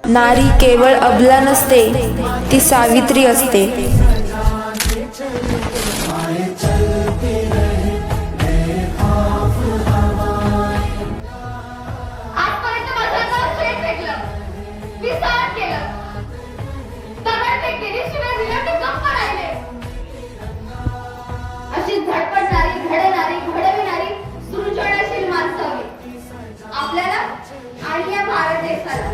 नारी केवळ अबला नसते, ती सावित्री असते. आपल्याला आणि या भारत देशाला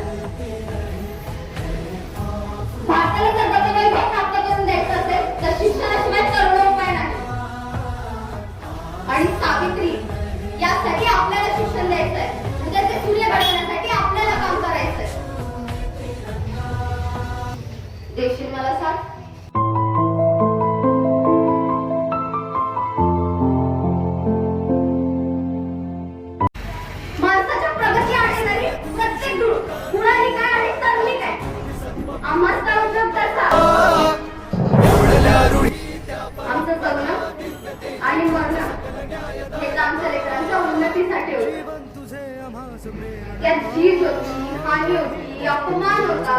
भारताला जर वैभव प्राप्त करून द्यायचं असेल तर शिक्षणाशिवाय करोडो उपाय नाही. आणि सावित्री यासाठी आपल्याला शिक्षण द्यायचंय, म्हणजे ते सूर्य घडवण्यासाठी आपल्याला काम करायचंय. देशील मला साथ? माणसाच्या प्रगती आणणारी प्रत्येक गुणांनी काय आणि चांगली काय आम्हाच काय उपयोग त्याचा. आमचं जगणं आणि मरणं हेच आमच्या लेकरांच्या उन्नतीसाठी होतं. यात जीत होती, हानी होती, अपमान होता,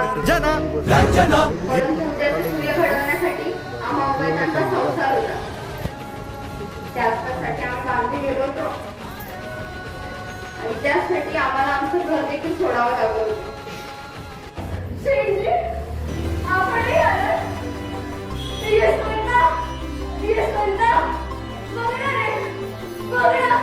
परंतु त्याचे सूर्य घडवण्यासाठी आम्हा उभयतांचा संसार होता. त्यासाठी आम्ही गांधी गेलो होतो आणि त्यासाठी आम्हाला आमचं घर देखील सोडावं लागलं होतं. आपणही आलात? येस म्हणता, येस म्हणता. बघ ना रे, बघ ना.